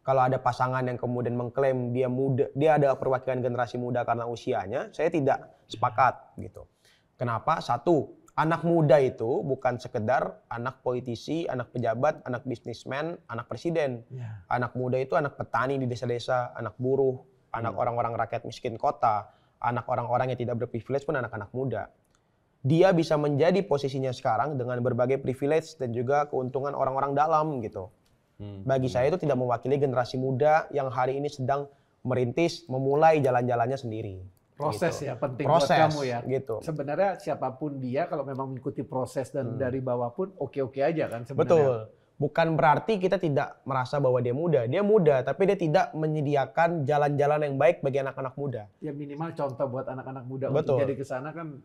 kalau ada pasangan yang kemudian mengklaim dia muda, dia adalah perwakilan generasi muda karena usianya, saya tidak sepakat gitu. Kenapa? Satu, anak muda itu bukan sekedar anak politisi, anak pejabat, anak bisnismen, anak presiden. Anak muda itu anak petani di desa-desa, anak buruh, anak orang-orang rakyat miskin kota, anak orang-orang yang tidak berprivilege pun anak-anak muda. Dia bisa menjadi posisinya sekarang dengan berbagai privilege dan juga keuntungan orang-orang dalam gitu. Bagi saya itu tidak mewakili generasi muda yang hari ini sedang merintis, memulai jalan-jalannya sendiri. Proses gitu. Ya penting proses, buat kamu ya. Gitu. Sebenarnya siapapun dia kalau memang mengikuti proses dan dari bawah pun oke-oke aja kan sebenarnya. Betul. Bukan berarti kita tidak merasa bahwa dia muda. Dia muda, tapi dia tidak menyediakan jalan-jalan yang baik bagi anak-anak muda. Ya minimal contoh buat anak-anak muda Betul. untuk jadi ke sana kan.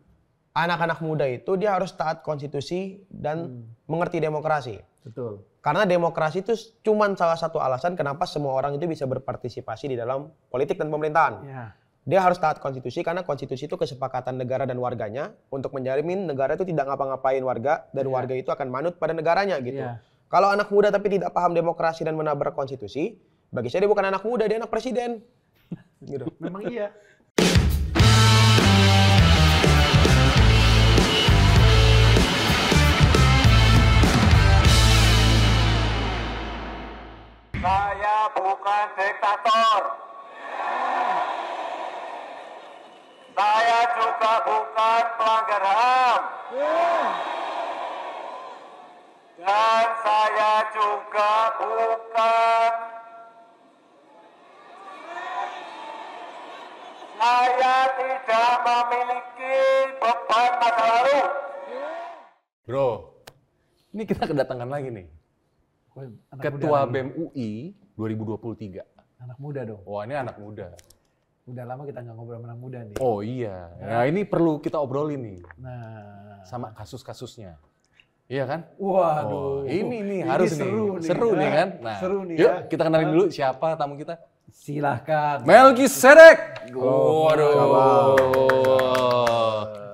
Anak-anak muda itu dia harus taat konstitusi dan mengerti demokrasi. Betul. Karena demokrasi itu cuma salah satu alasan kenapa semua orang itu bisa berpartisipasi di dalam politik dan pemerintahan. Ya. Dia harus taat konstitusi karena konstitusi itu kesepakatan negara dan warganya untuk menjamin negara itu tidak ngapa-ngapain warga dan warga itu akan manut pada negaranya gitu. Kalau anak muda tapi tidak paham demokrasi dan menabrak konstitusi, bagi saya dia bukan anak muda, dia anak presiden. Gitu. Memang iya. Saya bukan diktator. Saya juga bukan pelanggar HAM. Dan saya juga bukan. Saya tidak memiliki beban masa lalu. Bro, ini kita kedatangan lagi nih. Anak Ketua muda BEM UI 2023. Anak muda dong. Wah, ini anak muda. Udah lama kita nggak ngobrol sama anak muda nih. Oh iya. Nah, ini perlu kita obrolin nih. Nah, Sama kasus-kasusnya. Iya kan? waduh. Ini harus seru nih. Seru nih kan? Nah, Seru nih yuk ya. kita kenalin dulu siapa tamu kita. Silahkan. Melkisedek. Halo. Waduh.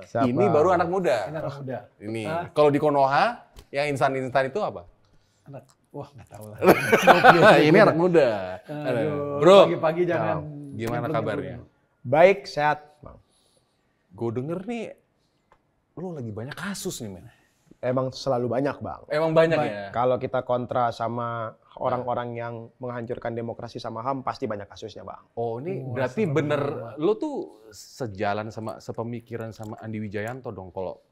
Siapa? Ini baru anak muda. Ini anak muda. Ini. Kalau di Konoha, yang instan-instan itu apa? Wah, nggak tahu lah. Ini anak muda. Aduh, Bro, pagi-pagi jangan. gimana kabarnya? Baik, sehat. Gue denger nih, lu lagi banyak kasus nih, men. Emang selalu banyak, Bang. Emang banyak ya? Kalau kita kontra sama orang-orang yang menghancurkan demokrasi sama HAM, pasti banyak kasusnya, Bang. Oh, ini berarti bener, lu tuh sejalan sama, sepemikiran sama Andi Wijayanto dong, kalau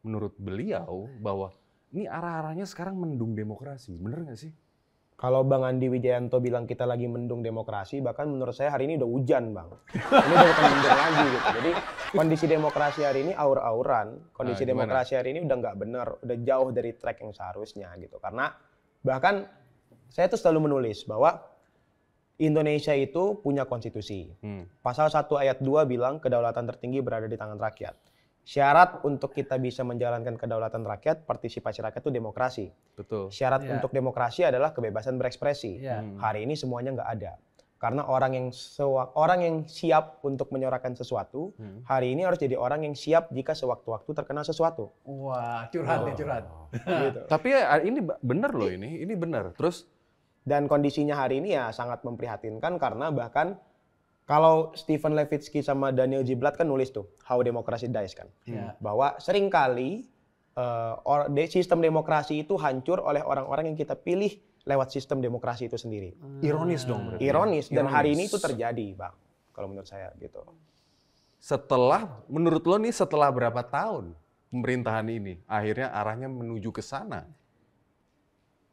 menurut beliau bahwa ini arah-arahnya sekarang mendung demokrasi, bener nggak sih? Kalau Bang Andi Wijayanto bilang kita lagi mendung demokrasi, bahkan menurut saya hari ini udah hujan, Bang. Ini udah bukan mendung lagi gitu. Jadi kondisi demokrasi hari ini aur-auran, kondisi demokrasi hari ini udah nggak benar, udah jauh dari track yang seharusnya gitu. Karena bahkan saya tuh selalu menulis bahwa Indonesia itu punya konstitusi. Pasal 1 ayat 2 bilang kedaulatan tertinggi berada di tangan rakyat. Syarat untuk kita bisa menjalankan kedaulatan rakyat, partisipasi rakyat itu demokrasi. Betul. Syarat untuk demokrasi adalah kebebasan berekspresi. Hari ini semuanya nggak ada. Karena orang yang siap untuk menyuarakan sesuatu, hari ini harus jadi orang yang siap jika sewaktu-waktu terkena sesuatu. Wah, curhat nih, curhat. Gitu. Tapi ya, ini bener loh ini bener. Terus? Dan kondisinya hari ini ya sangat memprihatinkan karena bahkan kalau Stephen Levitsky sama Daniel Ziblatt kan nulis tuh How Democracy Dies kan, bahwa seringkali sistem demokrasi itu hancur oleh orang-orang yang kita pilih lewat sistem demokrasi itu sendiri. Ironis dong berarti. Ironis, dan hari ini itu terjadi, Bang. Kalau menurut saya gitu. Menurut lo nih setelah berapa tahun pemerintahan ini akhirnya arahnya menuju ke sana?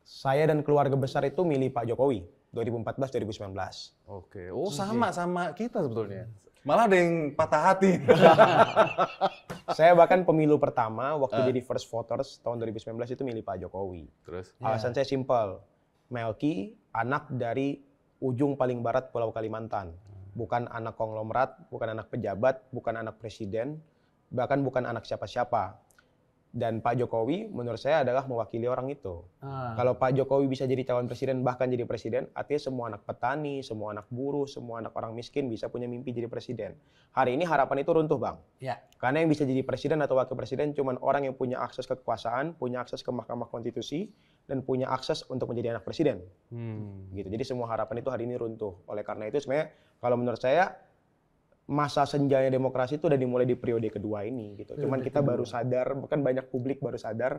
Saya dan keluarga besar itu milih Pak Jokowi 2014-2019. Oke. Oh, sama kita sebetulnya. Malah ada yang patah hati. Saya bahkan pemilu pertama waktu jadi first voters tahun 2019 itu milih Pak Jokowi. Terus? Alasan saya simpel. Melki anak dari ujung paling barat Pulau Kalimantan. Bukan anak konglomerat, bukan anak pejabat, bukan anak presiden, bahkan bukan anak siapa-siapa. Dan Pak Jokowi menurut saya adalah mewakili orang itu. Kalau Pak Jokowi bisa jadi calon presiden, bahkan jadi presiden, artinya semua anak petani, semua anak buruh, semua anak orang miskin bisa punya mimpi jadi presiden. Hari ini harapan itu runtuh, Bang. Ya. Karena yang bisa jadi presiden atau wakil presiden cuma orang yang punya akses kekuasaan, punya akses ke Mahkamah Konstitusi, dan punya akses untuk menjadi anak presiden. Hmm. Gitu. Jadi semua harapan itu hari ini runtuh. Oleh karena itu sebenarnya kalau menurut saya masa senjanya demokrasi itu udah dimulai di periode kedua ini gitu. Cuman kita baru sadar, bahkan banyak publik baru sadar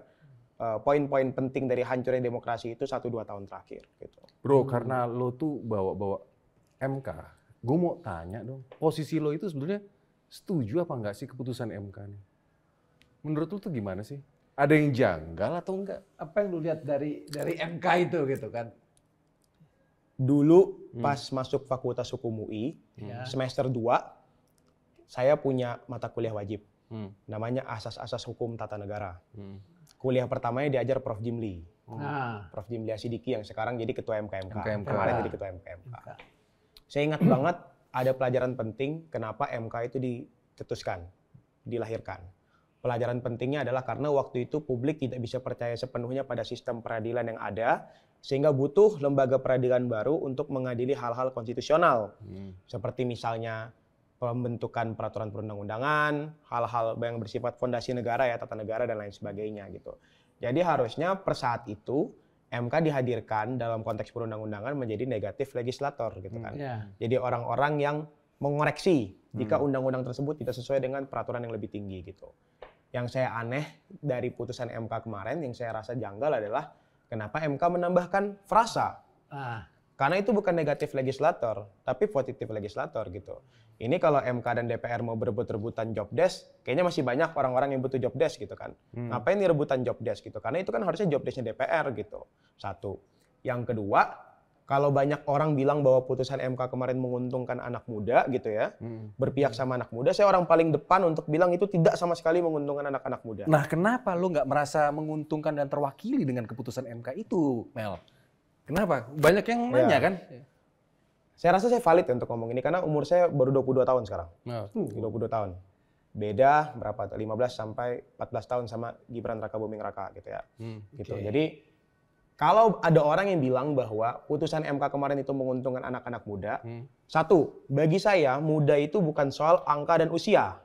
poin-poin penting dari hancurnya demokrasi itu 1-2 tahun terakhir gitu. Bro, karena lo tuh bawa MK, gue mau tanya dong, posisi lo itu sebenarnya setuju apa enggak sih keputusan MK nih? Menurut lo tuh gimana sih? Ada yang janggal atau enggak? Apa yang lu lihat dari MK itu gitu kan? Dulu pas masuk Fakultas Hukum UI, Ya. semester 2, saya punya mata kuliah wajib. Hmm. Namanya Asas-Asas Hukum Tata Negara. Hmm. Kuliah pertamanya diajar Prof. Jimli. Nah, Prof. Jimli Asidiki yang sekarang jadi ketua MKMK. MKMK. Kemarin jadi ketua MKMK. Saya ingat banget ada pelajaran penting kenapa MK itu dicetuskan, dilahirkan. Pelajaran pentingnya adalah karena waktu itu publik tidak bisa percaya sepenuhnya pada sistem peradilan yang ada, sehingga butuh lembaga peradilan baru untuk mengadili hal-hal konstitusional. Seperti misalnya pembentukan peraturan perundang-undangan, hal-hal yang bersifat fondasi negara ya, tata negara dan lain sebagainya gitu. Jadi harusnya per saat itu MK dihadirkan dalam konteks perundang-undangan menjadi negatif legislator gitu kan. ya. Jadi orang-orang yang mengoreksi jika undang-undang tersebut tidak sesuai dengan peraturan yang lebih tinggi gitu. Yang saya aneh dari putusan MK kemarin, yang saya rasa janggal adalah kenapa MK menambahkan frasa. Ah, Karena itu bukan negatif legislator, tapi positif legislator gitu. Ini kalau MK dan DPR mau berebut-rebutan job desk, kayaknya masih banyak orang-orang yang butuh job desk gitu kan. Ngapain nih rebutan job desk gitu? Karena itu kan harusnya job desk-nya DPR gitu. Satu. Yang kedua, kalau banyak orang bilang bahwa putusan MK kemarin menguntungkan anak muda gitu ya, berpihak sama anak muda, saya orang paling depan untuk bilang itu tidak sama sekali menguntungkan anak-anak muda. Nah, kenapa lo nggak merasa menguntungkan dan terwakili dengan keputusan MK itu, Mel? Kenapa? Banyak yang nanya kan? Saya rasa saya valid untuk ngomong ini karena umur saya baru 22 tahun sekarang. 22 tahun. Beda berapa? 15 sampai 14 tahun sama Gibran Rakabuming Raka gitu ya. Gitu. Jadi kalau ada orang yang bilang bahwa putusan MK kemarin itu menguntungkan anak-anak muda, satu, bagi saya muda itu bukan soal angka dan usia.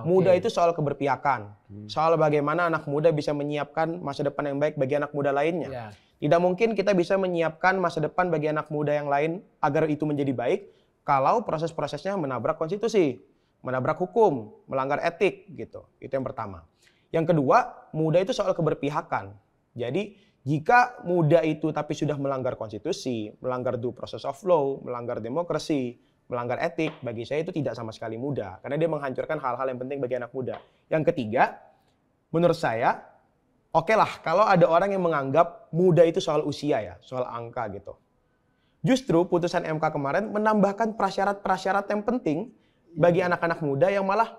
Muda itu soal keberpihakan. Soal bagaimana anak muda bisa menyiapkan masa depan yang baik bagi anak muda lainnya. ya. Tidak mungkin kita bisa menyiapkan masa depan bagi anak muda yang lain agar itu menjadi baik kalau proses-prosesnya menabrak konstitusi, menabrak hukum, melanggar etik gitu. Itu yang pertama. Yang kedua, muda itu soal keberpihakan. Jadi jika muda itu tapi sudah melanggar konstitusi, melanggar due process of law, melanggar demokrasi, melanggar etik, bagi saya itu tidak sama sekali muda. Karena dia menghancurkan hal-hal yang penting bagi anak muda. Yang ketiga, menurut saya, oke lah kalau ada orang yang menganggap muda itu soal usia ya, soal angka gitu. Justru putusan MK kemarin menambahkan prasyarat-prasyarat yang penting bagi anak-anak muda yang malah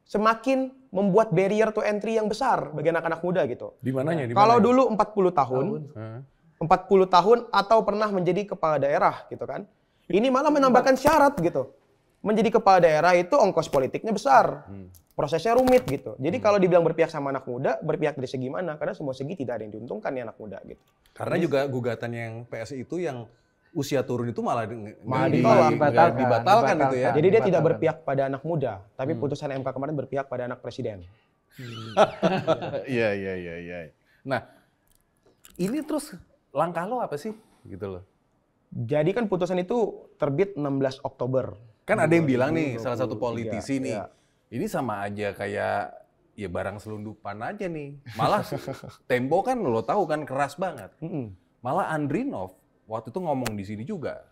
semakin membuat barrier to entry yang besar bagi anak-anak muda gitu. Di mananya? Kalau dulu 40 tahun, 40 tahun atau pernah menjadi kepala daerah gitu kan. Ini malah menambahkan syarat gitu. Menjadi kepala daerah itu ongkos politiknya besar. Prosesnya rumit gitu. Jadi kalau dibilang berpihak sama anak muda, berpihak dari segi mana? Karena semua segi tidak ada yang diuntungkan nih anak muda gitu. Karena juga gugatan yang PSI itu yang usia turun itu malah dibatalkan itu ya. Jadi dia tidak berpihak pada anak muda, tapi putusan MK kemarin berpihak pada anak presiden. Iya. Nah, ini terus langkah lo apa sih? Gitu loh. Jadi kan putusan itu terbit 16 Oktober. Kan ada yang bilang nih, salah satu politisi nih, ya. ini sama aja kayak ya barang selundupan aja nih. Malah Tempo kan lo tahu kan keras banget. Malah Andrinov waktu itu ngomong di sini juga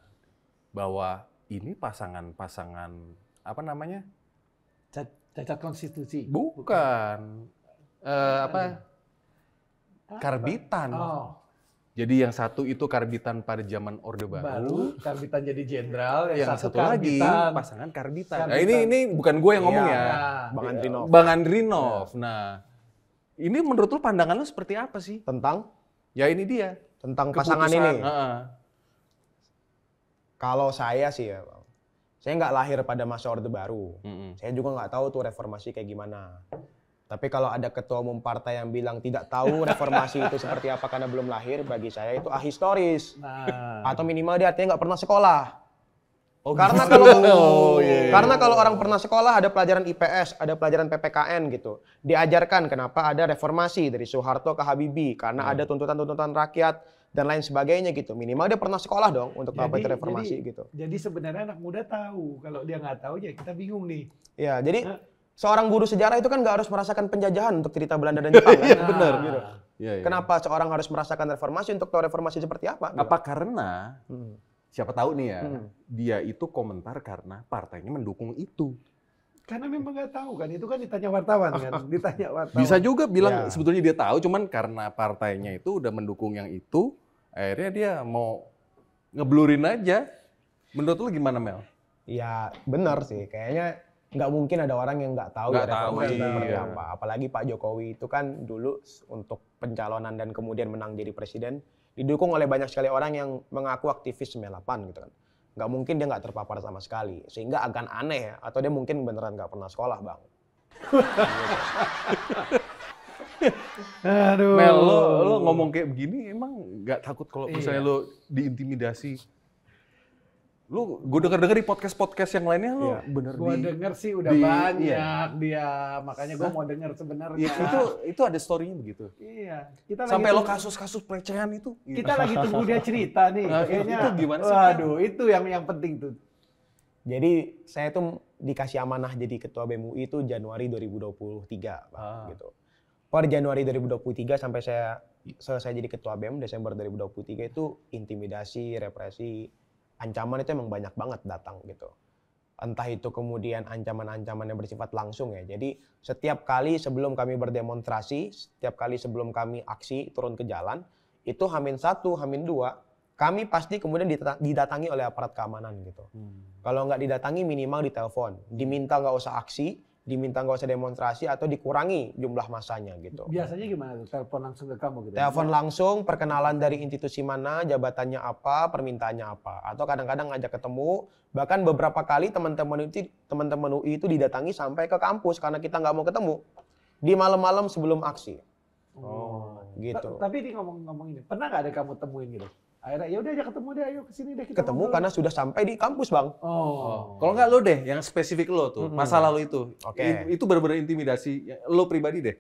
bahwa ini pasangan apa namanya? Cacat konstitusi. Bukan karbitan. Oh. Jadi yang satu itu karbitan pada zaman Orde Baru karbitan jadi jenderal, yang satu lagi pasangan karbitan. Nah, Karbitan. ini bukan gue yang ngomong ya. Bang Andrinov. Bang Andrinov. Nah, ini menurut lu pandangan lu seperti apa sih? Tentang Ya ini dia. tentang pasangan ini. Heeh. Kalau saya sih ya, Bang. Saya nggak lahir pada masa Orde Baru. Saya juga nggak tahu tuh reformasi kayak gimana. Tapi kalau ada ketua umum partai yang bilang tidak tahu reformasi itu seperti apa karena belum lahir, bagi saya itu ahistoris. Nah, Atau minimal dia artinya nggak pernah sekolah. Karena gitu. kalau Iya. karena kalau orang pernah sekolah ada pelajaran IPS, ada pelajaran PPKN gitu. Diajarkan kenapa ada reformasi dari Soeharto ke Habibie karena ada tuntutan-tuntutan rakyat dan lain sebagainya gitu. Minimal dia pernah sekolah dong untuk apa itu reformasi gitu. Jadi sebenarnya anak muda tahu. Kalau dia nggak tahu ya kita bingung nih. Ya, jadi seorang guru sejarah itu kan nggak harus merasakan penjajahan untuk cerita Belanda dan Jepang kan? benar. Gitu. Iya, iya. Kenapa seorang harus merasakan reformasi untuk tahu reformasi seperti apa? Gitu. Apa karena siapa tahu nih ya, dia itu komentar karena partainya mendukung itu. Karena memang nggak tahu kan. Itu kan ditanya wartawan kan. Ditanya wartawan. Bisa juga bilang Ya. sebetulnya dia tahu, cuman karena partainya itu udah mendukung yang itu, akhirnya dia mau ngeblurin aja. Menurut lu gimana, Mel? Ya benar sih, kayaknya nggak mungkin ada orang yang nggak tahu Nggak ya reformasi tahu, itu seperti iya. apa. Apalagi Pak Jokowi itu kan dulu untuk pencalonan dan kemudian menang jadi presiden, didukung oleh banyak sekali orang yang mengaku aktivis 98 gitu kan. Nggak mungkin dia nggak terpapar sama sekali, sehingga agak aneh ya, atau dia mungkin beneran nggak pernah sekolah bang. Aduh. Mel, lo ngomong kayak begini emang nggak takut kalau misalnya Iya. lo diintimidasi? Lu, gue denger di podcast-podcast yang lainnya lo Iya. bener Gua di... denger sih udah di- banyak dia, makanya gua mau denger sebenarnya. Iya, itu ada story-nya begitu. Iya, kita Sampai lagi lo kasus-kasus pelecehan itu. kita lagi tunggu dia cerita nih. Nah, Kayaknya itu gimana sih, waduh, itu yang penting tuh. Jadi saya tuh dikasih amanah jadi ketua BEM UI itu Januari 2023 Bang, gitu. Per Januari 2023 sampai saya selesai jadi ketua BEM Desember 2023 itu intimidasi, represi, ancaman itu emang banyak banget datang gitu. Entah itu kemudian ancaman-ancaman yang bersifat langsung ya. Jadi setiap kali sebelum kami berdemonstrasi, setiap kali sebelum kami aksi turun ke jalan, itu H-1, H-2, kami pasti kemudian didatangi oleh aparat keamanan gitu. Kalau nggak didatangi minimal ditelepon, diminta nggak usah aksi, diminta nggak usah demonstrasi atau dikurangi jumlah masanya gitu. Biasanya gimana tuh? Telepon langsung ke kamu gitu. Telepon langsung, perkenalan dari institusi mana, jabatannya apa, permintaannya apa, atau kadang-kadang ngajak ketemu. Bahkan beberapa kali teman-teman UI itu didatangi sampai ke kampus karena kita nggak mau ketemu di malam-malam sebelum aksi. Oh, Gitu. Tapi ini ngomong ini, pernah nggak ada kamu temuin gitu? Akhirnya ya udah aja ketemu deh, ayo kesini deh kita Ketemu ngobrol. karena sudah sampai di kampus bang. Oh. Kalau nggak lo deh, yang spesifik lo tuh, masa lalu itu. Oke. Itu benar-benar intimidasi lo pribadi deh.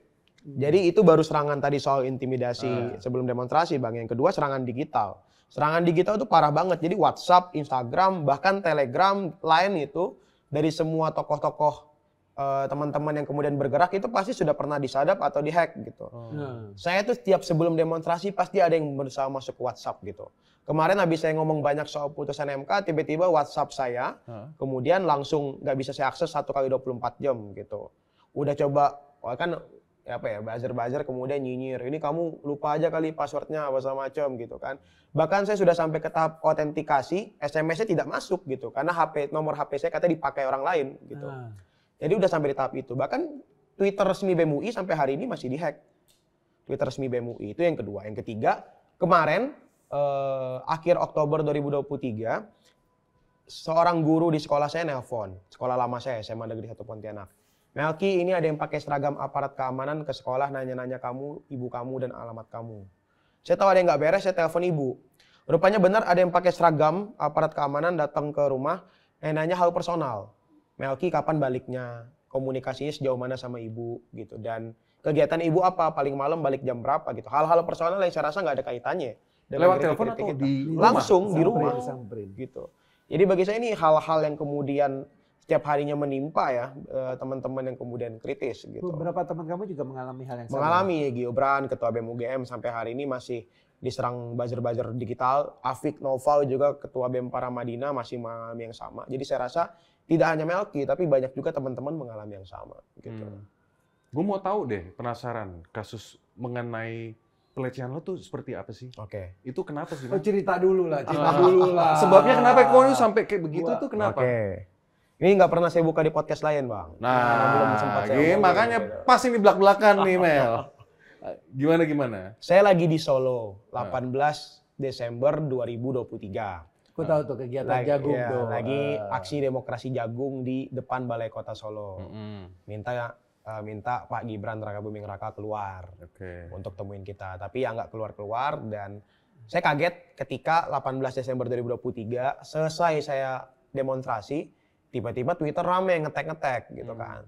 Jadi itu baru serangan tadi soal intimidasi sebelum demonstrasi bang. Yang kedua serangan digital. Serangan digital itu parah banget. Jadi WhatsApp, Instagram, bahkan Telegram, Line itu dari semua tokoh-tokoh teman-teman yang kemudian bergerak itu pasti sudah pernah disadap atau dihack gitu. Nah. Saya tuh setiap sebelum demonstrasi pasti ada yang berusaha masuk ke WhatsApp gitu. Kemarin habis saya ngomong banyak soal putusan MK, tiba-tiba WhatsApp saya, kemudian langsung nggak bisa saya akses 1 kali 24 jam gitu. Udah coba, wah kan apa ya, buzzer-buzzer kemudian nyinyir, ini kamu lupa aja kali passwordnya apa segala macam gitu kan. Bahkan saya sudah sampai ke tahap autentikasi, SMS-nya tidak masuk gitu, karena nomor HP saya katanya dipakai orang lain gitu. Jadi udah sampai di tahap itu. Bahkan Twitter resmi BEM UI sampai hari ini masih dihack. Twitter resmi BEM UI itu yang kedua. Yang ketiga, kemarin akhir Oktober 2023, seorang guru di sekolah saya nelpon, sekolah lama saya, SMA Negeri 1 Pontianak. Melki, ini ada yang pakai seragam aparat keamanan ke sekolah nanya-nanya kamu, ibu kamu, dan alamat kamu. Saya tahu ada yang nggak beres, saya telepon ibu. Rupanya benar ada yang pakai seragam aparat keamanan datang ke rumah, nanya hal personal. Melki kapan baliknya, komunikasinya sejauh mana sama ibu gitu, dan kegiatan ibu apa, paling malam balik jam berapa gitu. Hal-hal personal yang saya rasa nggak ada kaitannya. dengan Lewat telepon kritik-kritik atau kita. di Langsung di rumah Samperin. gitu. Jadi bagi saya ini hal-hal yang kemudian setiap harinya menimpa ya teman-teman yang kemudian kritis gitu. Beberapa teman kamu juga mengalami hal yang sama. Mengalami ya, Giobran, ketua BEM UGM sampai hari ini masih diserang buzzer-buzzer digital. Afik Noval juga ketua BEM Paramadina masih mengalami yang sama. Jadi saya rasa tidak hanya Melki tapi banyak juga teman-teman mengalami yang sama gitu. Gue mau tahu deh, penasaran kasus mengenai pelecehan lo tuh seperti apa sih? Oke. Itu kenapa sih? Oh, Man? cerita dulu lah, cerita dulu lah. Sebabnya kenapa kok lu sampai kayak begitu tuh kenapa? Oke. Ini nggak pernah saya buka di podcast lain, Bang. Karena belum sempat saya omongin, makanya gitu. pas ini belak-belakan nih, Mel. Gimana? Saya lagi di Solo, 18 Desember 2023. Aku tahu tuh kegiatan jagung ya, tuh. lagi aksi demokrasi jagung di depan Balai Kota Solo. Minta Pak Gibran Rakabuming Raka keluar untuk temuin kita. Tapi ya nggak keluar-keluar dan saya kaget ketika 18 Desember 2023 selesai saya demonstrasi, tiba-tiba Twitter rame ngetek-ngetek gitu kan.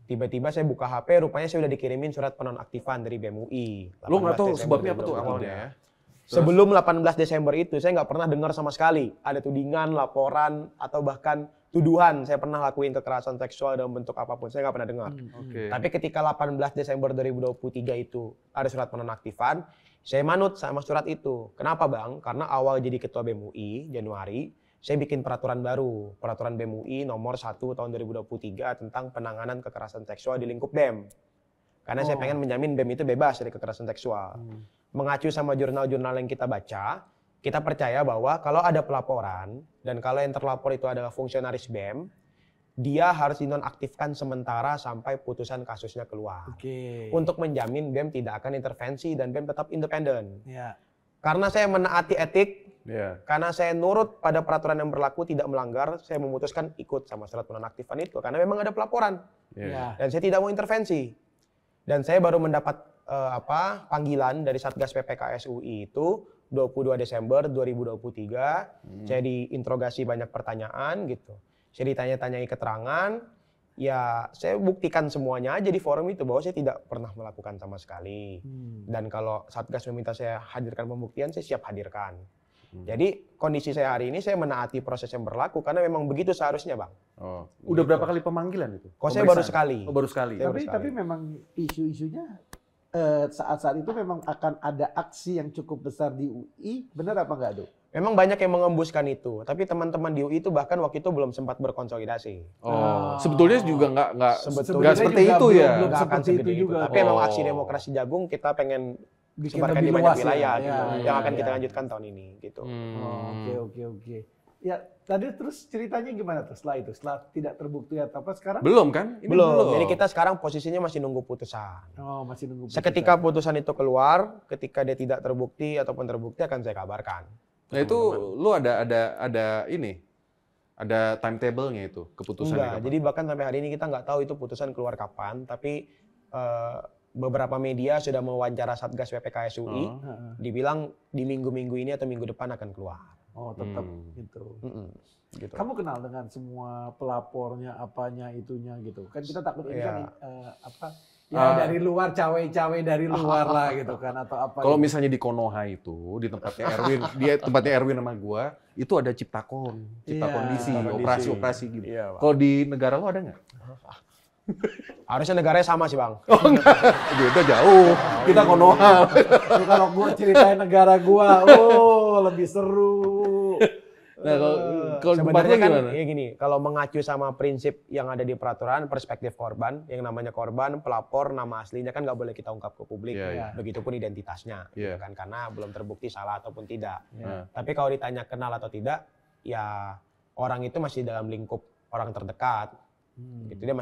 Tiba-tiba saya buka HP, rupanya saya udah dikirimin surat penonaktifan dari BEM UI. Lu nggak tahu 18 sebabnya apa Desember tuh 2023. awalnya ya? Sebelum 18 Desember itu, saya nggak pernah dengar sama sekali ada tudingan, laporan, atau bahkan tuduhan saya pernah lakuin kekerasan seksual dalam bentuk apapun. Saya nggak pernah dengar. Oke. Tapi ketika 18 Desember 2023 itu ada surat penonaktifan, saya manut sama surat itu. Kenapa Bang? Karena awal jadi ketua BEM UI, Januari, saya bikin peraturan baru. Peraturan BEM UI nomor 1 tahun 2023 tentang penanganan kekerasan seksual di lingkup BEM. Karena saya pengen menjamin BEM itu bebas dari kekerasan seksual. Mengacu sama jurnal-jurnal yang kita baca, kita percaya bahwa kalau ada pelaporan, dan kalau yang terlapor itu adalah fungsionaris BEM, dia harus dinonaktifkan sementara sampai putusan kasusnya keluar. Oke. Untuk menjamin BEM tidak akan intervensi dan BEM tetap independen. Ya. Karena saya menaati etik, Iya. karena saya nurut pada peraturan yang berlaku tidak melanggar, saya memutuskan ikut sama surat penonaktifan itu. Karena memang ada pelaporan. Iya. Ya. Dan saya tidak mau intervensi. Dan saya baru mendapat panggilan dari Satgas PPKS UI itu 22 Desember 2023. Saya diinterogasi banyak pertanyaan gitu. Saya ditanya-tanyai keterangan. Ya saya buktikan semuanya aja di forum itu bahwa saya tidak pernah melakukan sama sekali. Dan kalau Satgas meminta saya hadirkan pembuktian, saya siap hadirkan. Jadi kondisi saya hari ini saya menaati proses yang berlaku karena memang begitu seharusnya Bang. Oh. Udah berapa kali pemanggilan itu? Kok saya baru Pemeriksaan? sekali. Oh, baru sekali. Saya baru sekali. Tapi memang isu-isunya saat-saat itu memang akan ada aksi yang cukup besar di UI, benar apa enggak, Dok? Memang banyak yang mengembuskan itu, tapi teman-teman di UI itu bahkan waktu itu belum sempat berkonsolidasi. Oh, sebetulnya juga nggak Sebetulnya seperti juga itu ya. belum Nggak akan seperti itu segede juga. Tapi emang Oh. aksi demokrasi jagung kita pengen Bikin sebarkan lebih di banyak luas ya. wilayah Ya, gitu, ya, yang akan ya. kita lanjutkan tahun ini gitu. Oke. Ya, tadi terus ceritanya gimana tuh setelah itu? Setelah tidak terbukti atau apa sekarang? Belum kan? Ini Belum. Jadi kita sekarang posisinya masih nunggu putusan. Oh, masih nunggu. Seketika putusan itu keluar, ketika dia tidak terbukti ataupun terbukti akan saya kabarkan. Nah itu lu ada ini, ada timetable-nya itu keputusannya Enggak, kapan? jadi bahkan sampai hari ini kita nggak tahu itu putusan keluar kapan, tapi beberapa media sudah mewawancara Satgas PPKS UI, dibilang di minggu-minggu ini atau minggu depan akan keluar. Oh, tetap gitu. Gitu. Kamu kenal dengan semua pelapornya, apanya, itunya gitu. Kan kita takut ini kan apa? Ya dari luar, cawe-cawe dari luar lah gitu kan atau apa. Kalau gitu. misalnya di Konoha itu, di tempatnya Erwin, tempatnya Erwin sama gua, itu ada ciptakon Iya, kondisi, operasi-operasi gitu. Iya, Pak. Kalau di negara lo ada nggak? Harusnya negaranya sama sih, Bang. Beda jauh. Kita Konoha. Tuh, kalau gua ceritain negara gua, oh lebih seru. Nah, kalau tempatnya Sebenarnya kan gimana? ya gini, kalau mengacu sama prinsip yang ada di peraturan perspektif korban, yang namanya korban, pelapor, nama aslinya kan nggak boleh kita ungkap ke publik. Iya, iya. Begitupun identitasnya, Iya. gitu kan, karena belum terbukti salah ataupun tidak. Nah, Tapi kalau ditanya kenal atau tidak, ya orang itu masih dalam lingkup orang terdekat. Gitu. Dia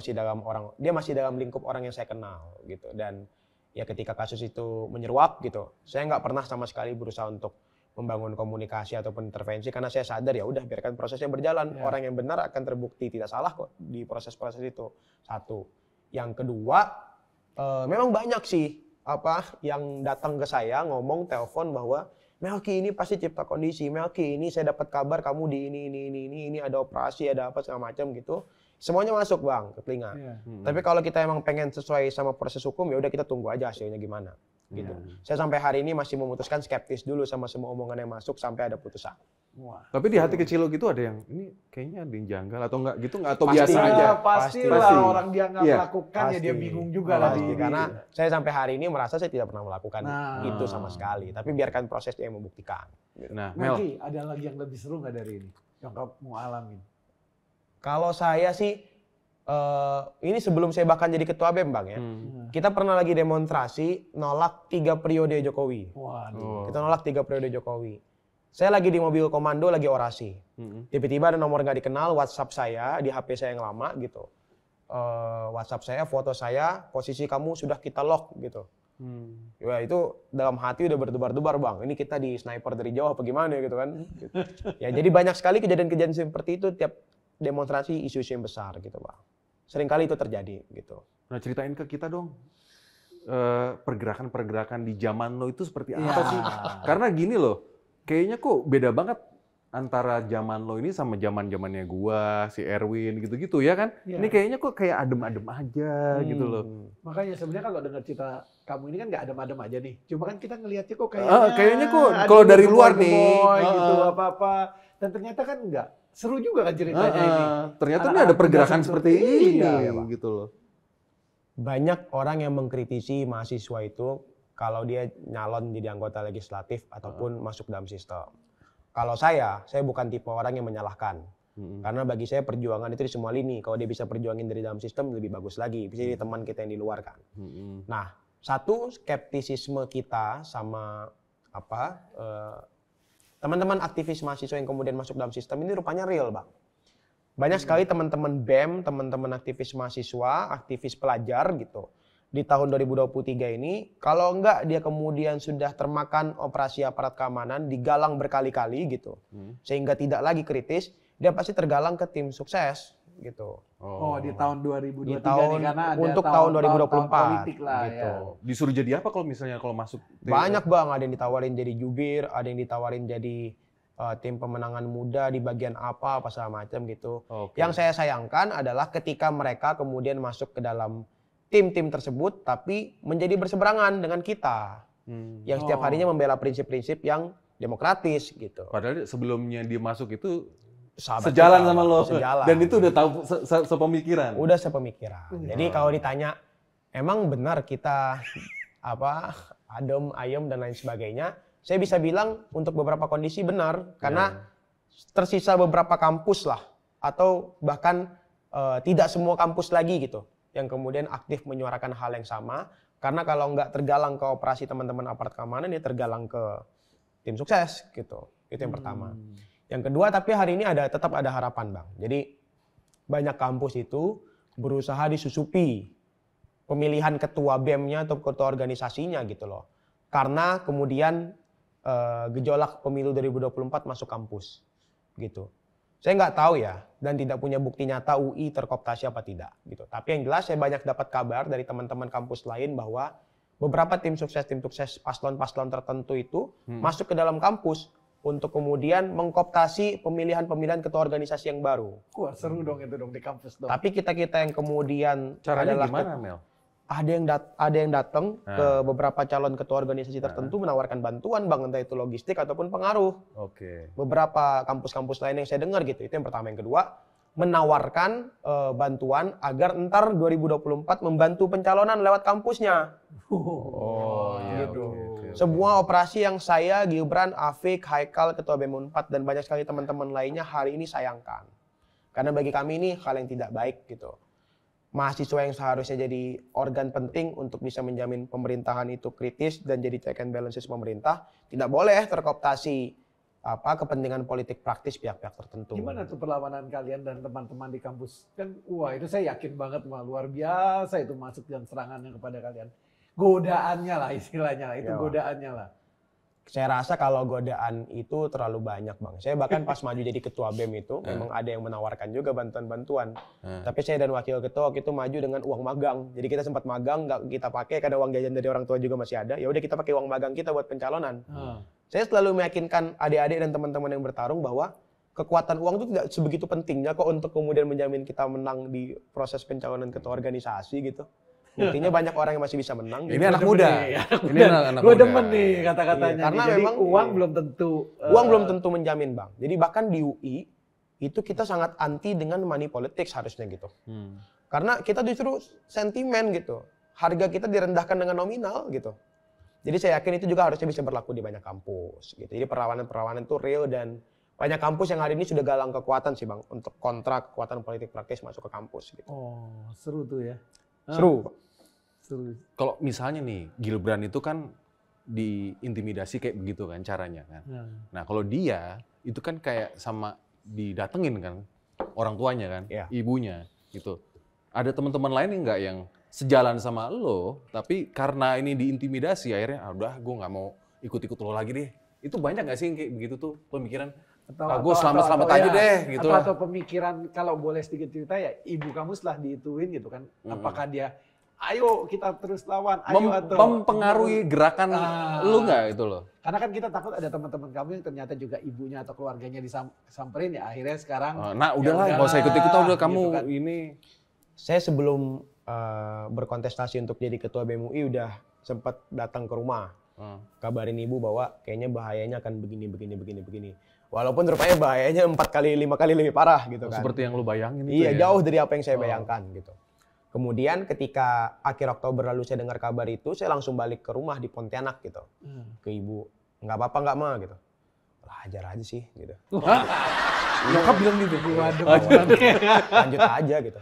masih dalam lingkup orang yang saya kenal gitu. Dan ya ketika kasus itu menyeruak gitu, saya nggak pernah sama sekali berusaha untuk membangun komunikasi ataupun intervensi karena saya sadar ya udah biarkan prosesnya berjalan. Orang yang benar akan terbukti tidak salah kok di proses-proses itu. Satu. Yang kedua, memang banyak sih yang datang ke saya ngomong telepon bahwa Melki ini pasti cipta kondisi. Melki ini saya dapat kabar kamu di ini ada operasi, ada apa segala macam gitu. Semuanya masuk Bang ke telinga. Tapi kalau kita emang pengen sesuai sama proses hukum ya udah kita tunggu aja hasilnya gimana gitu. Saya sampai hari ini masih memutuskan skeptis dulu sama semua omongan yang masuk sampai ada putusan. Wah. tapi di hati kecil lo gitu ada yang ini kayaknya ada yang janggal atau enggak gitu nggak atau Pasti biasa ada. aja? Pastilah Pasti. orang dia nggak Iya. melakukan ya dia bingung juga lah Pasti. Karena saya sampai hari ini merasa saya tidak pernah melakukan Nah. itu sama sekali. Tapi biarkan proses dia yang membuktikan. Nah, Mel, Melki, ada lagi yang lebih seru nggak dari ini yang kamu alamin? Kalau saya sih ini sebelum saya bahkan jadi ketua BEM Bang ya. Kita pernah lagi demonstrasi nolak 3 periode Jokowi. Waduh. Kita nolak 3 periode Jokowi. Saya lagi di mobil komando lagi orasi. Tiba-tiba ada nomor nggak dikenal WhatsApp saya di HP saya yang lama gitu. WhatsApp saya, foto saya, posisi kamu sudah kita lock gitu. Ya itu dalam hati udah berdebar-debar Bang. Ini kita di sniper dari jauh apa gimana gitu kan. Ya jadi banyak sekali kejadian-kejadian seperti itu tiap demonstrasi isu-isu yang besar gitu Bang. Seringkali itu terjadi gitu. nah ceritain ke kita dong pergerakan-pergerakan di zaman lo itu seperti apa Ya. sih? Karena gini loh, kayaknya kok beda banget antara zaman lo ini sama zamannya gua, si Erwin gitu-gitu ya kan? Iya. Ini kayaknya kok kayak adem-adem aja gitu loh. Makanya sebenarnya kalau dengar cerita kamu ini kan nggak adem-adem aja nih. Cuma kan kita ngelihatnya kok Kayaknya kok ada kalau dari luar gemoy-gemoy nih, gitu apa-apa. Dan ternyata kan enggak. Seru juga kan ceritanya ini. Ternyata ini Anak-anak ada pergerakan muda seperti ini iya, Pak. gitu loh. Banyak orang yang mengkritisi mahasiswa itu kalau dia nyalon jadi anggota legislatif ataupun masuk dalam sistem. Kalau saya bukan tipe orang yang menyalahkan. Karena bagi saya perjuangan itu di semua lini. Kalau dia bisa perjuangin dari dalam sistem lebih bagus lagi. Bisa jadi teman kita yang di luar kan. Nah, satu skeptisisme kita sama teman-teman aktivis mahasiswa yang kemudian masuk dalam sistem ini rupanya real, Bang. Banyak sekali teman-teman BEM, teman-teman aktivis mahasiswa, aktivis pelajar gitu. Di tahun 2023 ini, kalau enggak dia kemudian sudah termakan operasi aparat keamanan, digalang berkali-kali gitu. Sehingga tidak lagi kritis, dia pasti tergalang ke tim sukses gitu. Oh, di tahun 2023 Di tahun- nih karena ada untuk tahun 2024 politik lah gitu. ya. Disuruh jadi apa kalau misalnya kalau masuk? Banyak Bang, ada yang ditawarin jadi jubir, ada yang ditawarin jadi tim pemenangan muda di bagian apa segala macam gitu. Oke. Yang saya sayangkan adalah ketika mereka kemudian masuk ke dalam tim-tim tersebut tapi menjadi berseberangan dengan kita. Yang setiap harinya membela prinsip-prinsip yang demokratis gitu. Padahal sebelumnya dia masuk itu Sahabat sejalan kita, sama lo. sejalan. Dan itu udah tahu sepemikiran. Udah sepemikiran. Jadi kalau ditanya, emang benar kita adem, ayem dan lain sebagainya, saya bisa bilang untuk beberapa kondisi benar karena tersisa beberapa kampus lah atau bahkan tidak semua kampus lagi gitu yang kemudian aktif menyuarakan hal yang sama karena kalau nggak tergalang ke operasi teman-teman aparat keamanan ya tergalang ke tim sukses gitu. Itu yang pertama. Yang kedua, tapi hari ini tetap ada harapan, Bang. Jadi banyak kampus itu berusaha disusupi pemilihan ketua BEM-nya atau ketua organisasinya gitu loh. Karena kemudian gejolak pemilu 2024 masuk kampus gitu. Saya nggak tahu ya dan tidak punya bukti nyata UI terkooptasi apa tidak gitu. Tapi yang jelas saya banyak dapat kabar dari teman-teman kampus lain bahwa beberapa tim sukses paslon-paslon tertentu itu masuk ke dalam kampus untuk kemudian mengkooptasi pemilihan ketua organisasi yang baru. Wah, seru dong itu dong di kampus dong. Tapi kita yang kemudian Caranya adalah gimana, Mel? ada yang datang ke beberapa calon ketua organisasi tertentu menawarkan bantuan, Bang, entah itu logistik ataupun pengaruh. Oke. Beberapa kampus-kampus lain yang saya dengar gitu. Itu yang pertama. Yang kedua, menawarkan bantuan agar ntar 2024 membantu pencalonan lewat kampusnya. Oh, iya. Gitu. Oke. Sebuah operasi yang saya, Gibran, Afik, Haikal, Ketua BEM 4 dan banyak sekali teman-teman lainnya hari ini sayangkan. Karena bagi kami ini hal yang tidak baik gitu. Mahasiswa yang seharusnya jadi organ penting untuk bisa menjamin pemerintahan itu kritis dan jadi check and balances pemerintah tidak boleh terkooptasi kepentingan politik praktis pihak-pihak tertentu. Gimana tuh perlawanan kalian dan teman-teman di kampus? Kan wah itu saya yakin banget luar biasa itu masuk dan serangannya kepada kalian. Godaannya lah istilahnya lah, itu Ya, godaannya lah. Saya rasa kalau godaan itu terlalu banyak, Bang. Saya bahkan pas maju jadi ketua BEM itu memang ada yang menawarkan juga bantuan-bantuan. Tapi saya dan wakil ketua waktu itu maju dengan uang magang. Jadi kita sempat magang, nggak kita pakai karena uang jajan dari orang tua juga masih ada. Ya udah kita pakai uang magang kita buat pencalonan. Saya selalu meyakinkan adik-adik dan teman-teman yang bertarung bahwa kekuatan uang itu tidak sebegitu pentingnya kok untuk kemudian menjamin kita menang di proses pencalonan ketua organisasi gitu. Buktinya banyak orang yang masih bisa menang. Ini anak muda. Ini anak Gue muda. demen nih kata-katanya. Iya, karena Jadi memang uang belum tentu. Uang belum tentu menjamin, Bang. Jadi bahkan di UI itu kita sangat anti dengan money politics harusnya gitu. Karena kita justru sentimen gitu. Harga kita direndahkan dengan nominal gitu. Jadi saya yakin itu juga harusnya bisa berlaku di banyak kampus gitu. Jadi perlawanan itu real dan banyak kampus yang hari ini sudah galang kekuatan sih, Bang, untuk kontrak kekuatan politik praktis masuk ke kampus gitu. Oh, seru tuh ya. Seru. Seru. Kalau misalnya nih, Gibran itu kan diintimidasi kayak begitu kan caranya kan. Nah kalau dia itu kan kayak sama didatengin kan orang tuanya kan, ibunya gitu. Ada teman-teman lain enggak yang sejalan sama lo, tapi karena ini diintimidasi akhirnya udah gue nggak mau ikut-ikut lo lagi deh. Itu banyak nggak sih yang kayak begitu tuh pemikiran? Gue selamat-selamat aja deh gitu lah. Atau pemikiran kalau boleh sedikit cerita ya, ibu kamu setelah diituin gitu kan, apakah dia ayo kita terus lawan, ayo atau mempengaruhi gerakan lu nggak itu loh? Karena kan kita takut ada teman-teman kamu yang ternyata juga ibunya atau keluarganya disamperin ya akhirnya sekarang. Nah ya udahlah, nggak usah ikut-ikutan udah kamu gitu kan. ini. Saya sebelum berkontestasi untuk jadi ketua BEM UI udah sempat datang ke rumah. Kabarin ibu bahwa kayaknya bahayanya akan begini. Walaupun rupanya bahayanya 4 kali 5 kali lebih parah gitu kan. Seperti yang lu bayangin itu Iya, ya? jauh dari apa yang saya bayangkan gitu. Kemudian ketika akhir Oktober lalu saya dengar kabar itu, saya langsung balik ke rumah di Pontianak gitu. Ke ibu, nggak apa-apa nggak Ma gitu. Lah ajar aja sih gitu. Nyokap bilang gitu? Lanjut aja gitu.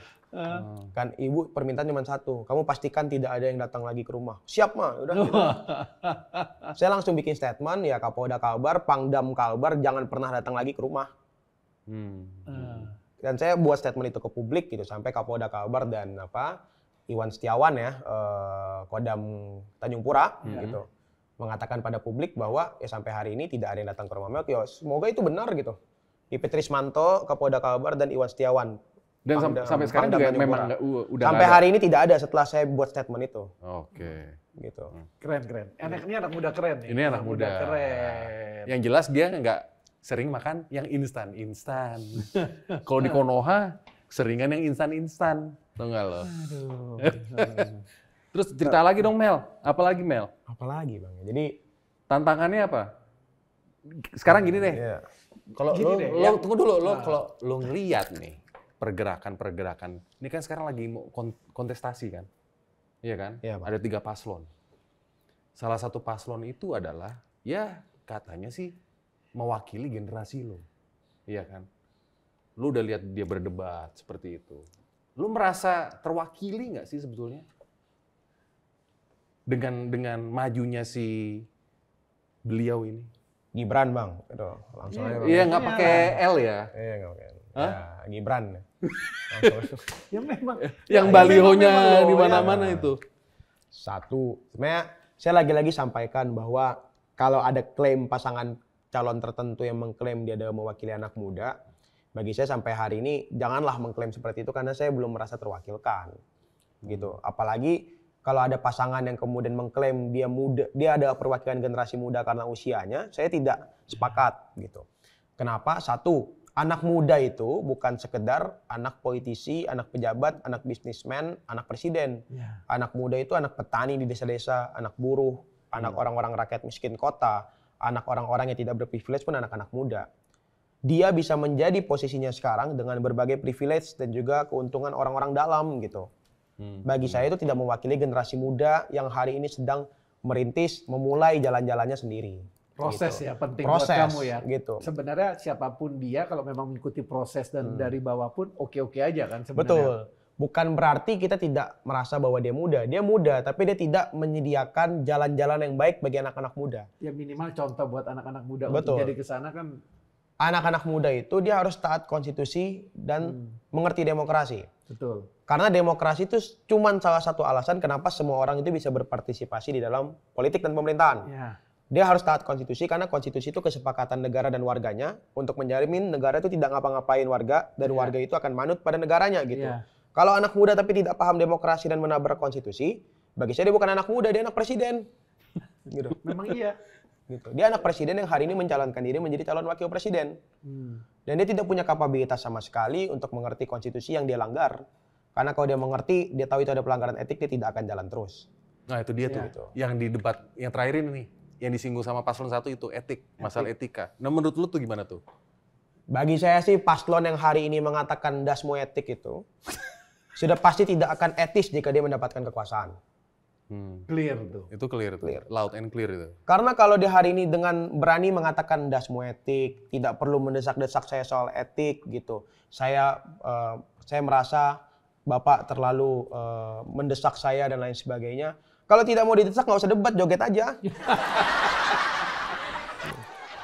Kan ibu permintaan cuma satu, kamu pastikan tidak ada yang datang lagi ke rumah. Siap Ma, udah gitu. Saya langsung bikin statement, ya Kapolda Kalbar, Pangdam Kalbar jangan pernah datang lagi ke rumah. Dan saya buat statement itu ke publik gitu, sampai Kapolda Kalbar dan Iwan Setiawan ya, Kodam Tanjung Pura gitu, mengatakan pada publik bahwa ya sampai hari ini tidak ada yang datang ke rumah Melk. Ya semoga itu benar gitu. IP Trismanto, Kapolda Kalbar dan Iwan Setiawan. Dan sampai sekarang juga memang udah sampai nggak ada. hari ini tidak ada setelah saya buat statement itu. Oke. Gitu. Keren. Ini anak muda keren nih. Ini anak muda. Keren. Yang jelas dia nggak sering makan yang instan. Kalau di Konoha seringan yang instan. Tau nggak lo? Terus cerita lagi dong Mel. Apalagi Mel? Apalagi Bang. Jadi tantangannya apa? Sekarang gini deh. ya, Kalau lo tunggu dulu, kalau lo ngeliat nih pergerakan, ini kan sekarang lagi mau kontestasi kan, iya kan? Iya, Pak. Ada 3 paslon. Salah satu paslon itu adalah, ya katanya sih mewakili generasi lo, iya kan? Lo udah lihat dia berdebat seperti itu. Lo merasa terwakili nggak sih sebetulnya dengan majunya si beliau ini? Gibran Bang, itu langsung aja Bang. Iya nggak pakai L ya? Iya nggak pakai. Ya, Gibran. Langsung. Ya memang. Yang balihonya di mana-mana itu. Satu, sebenarnya saya lagi-lagi sampaikan bahwa kalau ada klaim pasangan calon tertentu yang mengklaim dia ada mewakili anak muda, bagi saya sampai hari ini janganlah mengklaim seperti itu karena saya belum merasa terwakilkan. Gitu. Apalagi kalau ada pasangan yang kemudian mengklaim dia muda, dia ada perwakilan generasi muda karena usianya, saya tidak sepakat gitu. Kenapa? Satu, anak muda itu bukan sekedar anak politisi, anak pejabat, anak bisnismen, anak presiden. Anak muda itu anak petani di desa-desa, anak buruh, anak orang-orang rakyat miskin kota, anak orang-orang yang tidak berprivilege pun anak-anak muda. Dia bisa menjadi posisinya sekarang dengan berbagai privilege dan juga keuntungan orang-orang dalam gitu. Bagi saya itu tidak mewakili generasi muda yang hari ini sedang merintis, memulai jalan-jalannya sendiri. Proses gitu. ya penting Proses, buat kamu ya. Gitu. Sebenarnya siapapun dia kalau memang mengikuti proses dan dari bawah pun oke-oke aja kan sebenarnya. Betul. Bukan berarti kita tidak merasa bahwa dia muda. Dia muda, tapi dia tidak menyediakan jalan-jalan yang baik bagi anak-anak muda. Ya minimal contoh buat anak-anak muda Betul. untuk jadi ke sana kan. Anak-anak muda itu dia harus taat konstitusi dan mengerti demokrasi. Betul. Karena demokrasi itu cuma salah satu alasan kenapa semua orang itu bisa berpartisipasi di dalam politik dan pemerintahan. Ya. Dia harus taat konstitusi karena konstitusi itu kesepakatan negara dan warganya untuk menjamin negara itu tidak ngapa-ngapain warga dan warga itu akan manut pada negaranya gitu. Ya. Kalau anak muda tapi tidak paham demokrasi dan menabrak konstitusi, bagi saya dia bukan anak muda, dia anak presiden. Gitu. Memang iya. Gitu. Dia anak presiden yang hari ini mencalonkan diri menjadi calon wakil presiden. Dan dia tidak punya kapabilitas sama sekali untuk mengerti konstitusi yang dia langgar. Karena kalau dia mengerti, dia tahu itu ada pelanggaran etik, dia tidak akan jalan terus. Nah itu dia tuh, yang di debat yang terakhir ini nih, yang disinggung sama paslon 1 itu etik, masalah etika. Nah menurut lu tuh gimana tuh? Bagi saya sih paslon yang hari ini mengatakan dasmu etik itu, sudah pasti tidak akan etis jika dia mendapatkan kekuasaan. Clear tuh. Itu clear. Loud and clear itu. Karena kalau dia hari ini dengan berani mengatakan dasmu etik, tidak perlu mendesak-desak saya soal etik gitu. Saya merasa Bapak terlalu mendesak saya dan lain sebagainya. Kalau tidak mau didesak nggak usah debat, joget aja.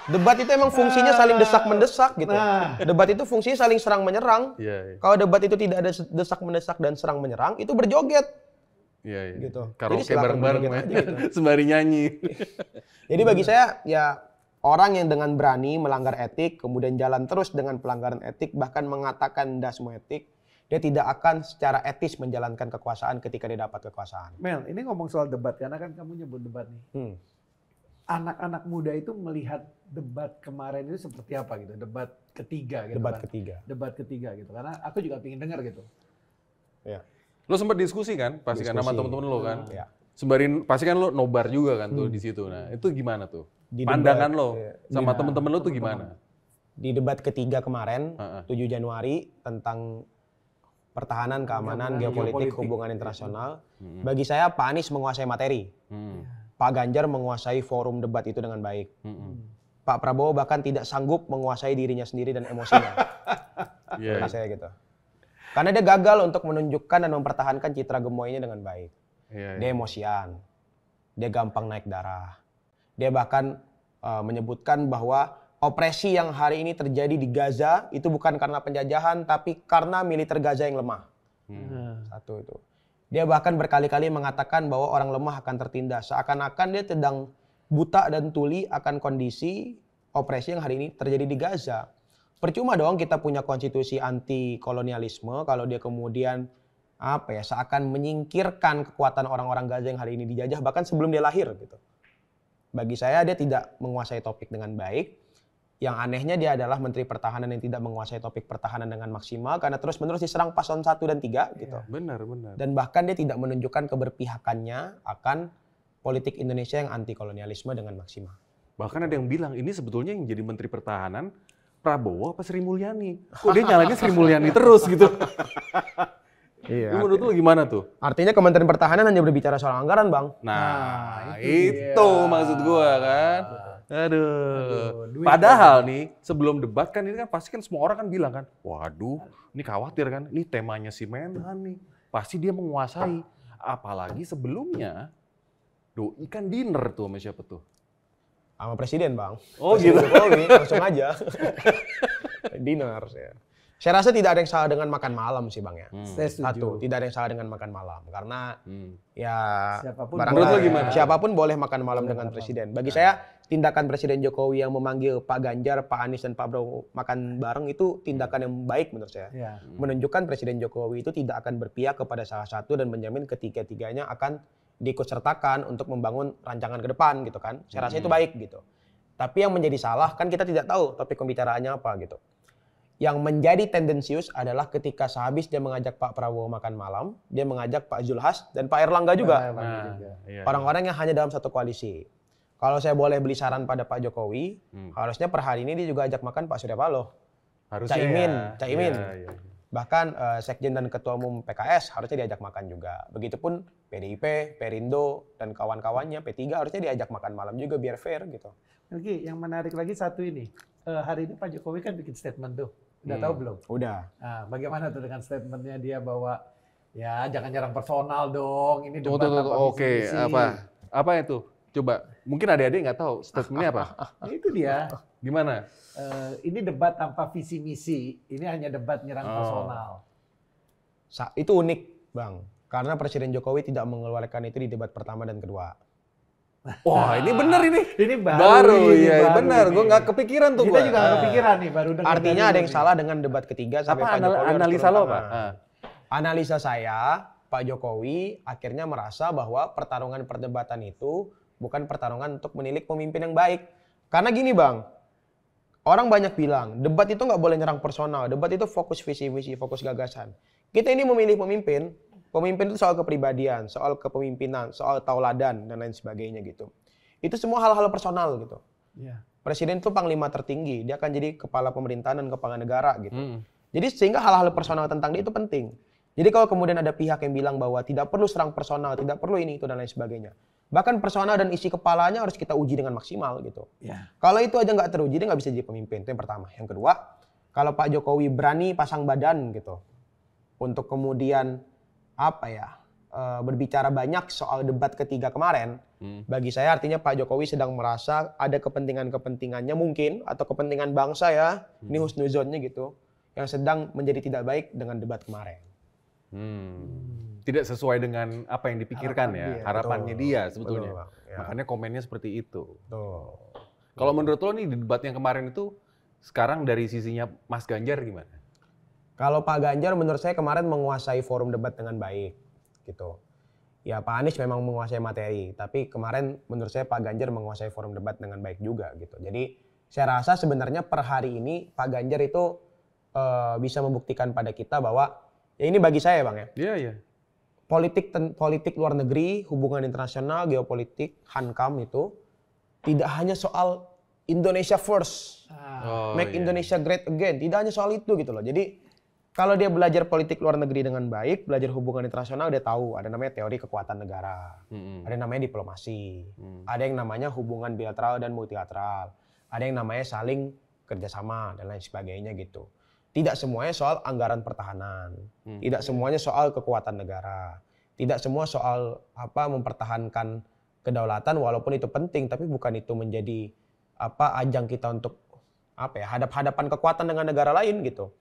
Debat itu emang fungsinya saling desak-mendesak gitu. Debat itu fungsinya saling serang-menyerang. Kalau debat itu tidak ada desak-mendesak dan serang-menyerang, itu berjoget. Iya. Gitu. Karaoke Jadi silakan bareng-bareng berjoget aja gitu. sembari nyanyi. Jadi bagi saya ya orang yang dengan berani melanggar etik, kemudian jalan terus dengan pelanggaran etik, bahkan mengatakan dasmu etik, dia tidak akan secara etis menjalankan kekuasaan ketika dia dapat kekuasaan. Mel, ini ngomong soal debat karena kan kamu nyebut debat nih. Anak-anak muda itu melihat debat kemarin itu seperti apa gitu? Debat ketiga gitu Debat kan? ketiga. Debat ketiga gitu. Karena aku juga pengen dengar gitu. Ya. Lo sempat diskusi kan, pasti kan sama Diskusi. temen-temen lo kan. Ya. Sembarin, pasti kan lo nobar juga kan tuh di situ. Nah, itu gimana tuh? Di Pandangan debat, lo sama Iya, temen-temen lo tuh gimana? Di debat ketiga kemarin, Heeh. 7 Januari, tentang pertahanan, keamanan, Keamanan, geopolitik, geopolitik. hubungan internasional, bagi saya Pak Anies menguasai materi. Hmm. Pak Ganjar menguasai forum debat itu dengan baik. Hmm. Pak Prabowo bahkan tidak sanggup menguasai dirinya sendiri dan emosinya. Iya. Bagi saya gitu. Karena dia gagal untuk menunjukkan dan mempertahankan citra gemoynya dengan baik. Iya, Dia emosian. Dia gampang naik darah. Dia bahkan menyebutkan bahwa opresi yang hari ini terjadi di Gaza itu bukan karena penjajahan, tapi karena militer Gaza yang lemah. Satu itu. Dia bahkan berkali-kali mengatakan bahwa orang lemah akan tertindas. Seakan-akan dia sedang buta dan tuli akan kondisi opresi yang hari ini terjadi di Gaza. Percuma dong kita punya konstitusi anti kolonialisme kalau dia kemudian seakan menyingkirkan kekuatan orang-orang Gaza yang hari ini dijajah bahkan sebelum dia lahir gitu. Bagi saya dia tidak menguasai topik dengan baik. Yang anehnya dia adalah Menteri Pertahanan yang tidak menguasai topik pertahanan dengan maksimal karena terus-menerus diserang paslon 1 dan 3 gitu. Benar. Dan bahkan dia tidak menunjukkan keberpihakannya akan politik Indonesia yang anti kolonialisme dengan maksimal. Bahkan ada yang bilang ini sebetulnya yang jadi Menteri Pertahanan Prabowo apa Sri Mulyani? Kok dia nyalanya Sri Mulyani terus gitu? Iya. Menurut lu gimana tuh? Artinya Kementerian Pertahanan hanya berbicara soal anggaran, Bang. Nah, Nah, itu itu dia. maksud gua kan. Aduh. duit Padahal nih sebelum debat kan ini kan pasti kan semua orang kan bilang kan, waduh, ini khawatir kan, ini temanya si Menhan nih, pasti dia menguasai. Apalagi sebelumnya doi kan dinner tuh sama siapa tuh? Sama presiden, Bang. Oh, Presiden gitu. Jokowi, langsung aja. Dinner. Ya. Saya rasa tidak ada yang salah dengan makan malam sih, Bang ya. Saya setuju. Satu, tidak ada yang salah dengan makan malam karena ya Siapapun barangkali Menurut lo gimana? siapapun boleh makan malam dengan presiden. Bagi saya tindakan Presiden Jokowi yang memanggil Pak Ganjar, Pak Anies dan Pak Prabowo makan bareng itu tindakan yang baik menurut saya. Ya. Menunjukkan Presiden Jokowi itu tidak akan berpihak kepada salah satu dan menjamin ketiga-tiganya akan diikutsertakan untuk membangun rancangan ke depan gitu kan. Saya rasa itu baik gitu. Tapi yang menjadi salah kan kita tidak tahu topik pembicaraannya apa gitu. Yang menjadi tendensius adalah ketika sehabis dia mengajak Pak Prabowo makan malam, dia mengajak Pak Zulhas dan Pak Erlangga juga. Iya. Orang-orang yang hanya dalam satu koalisi. Kalau saya boleh beli saran pada Pak Jokowi, harusnya per hari ini dia juga ajak makan Pak Surya Paloh. Harusnya Caimin. Iya. Bahkan Sekjen dan Ketua Umum PKS harusnya diajak makan juga. Begitupun PDIP, Perindo, dan kawan-kawannya P3 harusnya diajak makan malam juga biar fair gitu. Oke, yang menarik lagi satu ini. Hari ini Pak Jokowi kan bikin statement tuh. Udah tahu belum? Udah. Nah, bagaimana tuh dengan statementnya dia bahwa ya jangan nyerang personal dong. Ini debat Tunggu. apa Oke, visi-misi. apa itu? Coba, mungkin adik-adik nggak tahu statementnya apa? Ya, itu dia. Gimana? Ini debat tanpa visi misi. Ini hanya debat nyerang personal. Itu unik, Bang. Karena Presiden Jokowi tidak mengeluarkan itu di debat pertama dan kedua. Wah, ini bener ini. Ini Baru, ini iya baru benar. ini. Gue nggak kepikiran tuh. Kita gua. juga nggak kepikiran nih, baru dengar Artinya dari ada lu yang nih. salah dengan debat ketiga sampai Apa Pak Jokowi harus analisa turun lo, tangan. Pak? Analisa saya, Pak Jokowi akhirnya merasa bahwa pertarungan perdebatan itu bukan pertarungan untuk menilik pemimpin yang baik. Karena gini, Bang, orang banyak bilang debat itu nggak boleh nyerang personal, debat itu fokus visi-visi, fokus gagasan. Kita ini memilih pemimpin, pemimpin itu soal kepribadian, soal kepemimpinan, soal tauladan dan lain sebagainya gitu. Itu semua hal-hal personal gitu. Ya. Presiden itu panglima tertinggi, dia akan jadi kepala pemerintahan dan kepala negara gitu. Jadi sehingga hal-hal personal tentang dia itu penting. Jadi kalau kemudian ada pihak yang bilang bahwa tidak perlu serang personal, tidak perlu ini itu dan lain sebagainya. Bahkan personal dan isi kepalanya harus kita uji dengan maksimal gitu. Ya. Kalau itu aja nggak teruji, dia nggak bisa jadi pemimpin. Itu yang pertama. Yang kedua, kalau Pak Jokowi berani pasang badan gitu untuk kemudian berbicara banyak soal debat ketiga kemarin, bagi saya artinya Pak Jokowi sedang merasa ada kepentingan-kepentingannya mungkin atau kepentingan bangsa ya, ini husnuzonnya gitu, yang sedang menjadi tidak baik dengan debat kemarin. Tidak sesuai dengan apa yang dipikirkan Harapan ya, dia. harapannya Betul. dia sebetulnya. Betul, Bang. Ya. Makanya komennya seperti itu. Tuh. Kalau menurut lo nih di debat yang kemarin itu sekarang dari sisinya Mas Ganjar gimana? Kalau Pak Ganjar menurut saya kemarin menguasai forum debat dengan baik gitu. Ya Pak Anies memang menguasai materi, tapi kemarin menurut saya Pak Ganjar menguasai forum debat dengan baik juga gitu. Jadi saya rasa sebenarnya per hari ini Pak Ganjar itu bisa membuktikan pada kita bahwa ya ini bagi saya Bang ya. Iya, iya. Politik luar negeri, hubungan internasional, geopolitik, hankam itu tidak hanya soal Indonesia first, make Indonesia great again. Tidak hanya soal itu gitu loh. Jadi kalau dia belajar politik luar negeri dengan baik, belajar hubungan internasional, dia tahu ada namanya teori kekuatan negara, ada yang namanya diplomasi, ada yang namanya hubungan bilateral dan multilateral, ada yang namanya saling kerjasama dan lain sebagainya gitu. Tidak semuanya soal anggaran pertahanan, tidak semuanya soal kekuatan negara, tidak semua soal mempertahankan kedaulatan walaupun itu penting, tapi bukan itu menjadi ajang kita untuk hadap-hadapan kekuatan dengan negara lain gitu.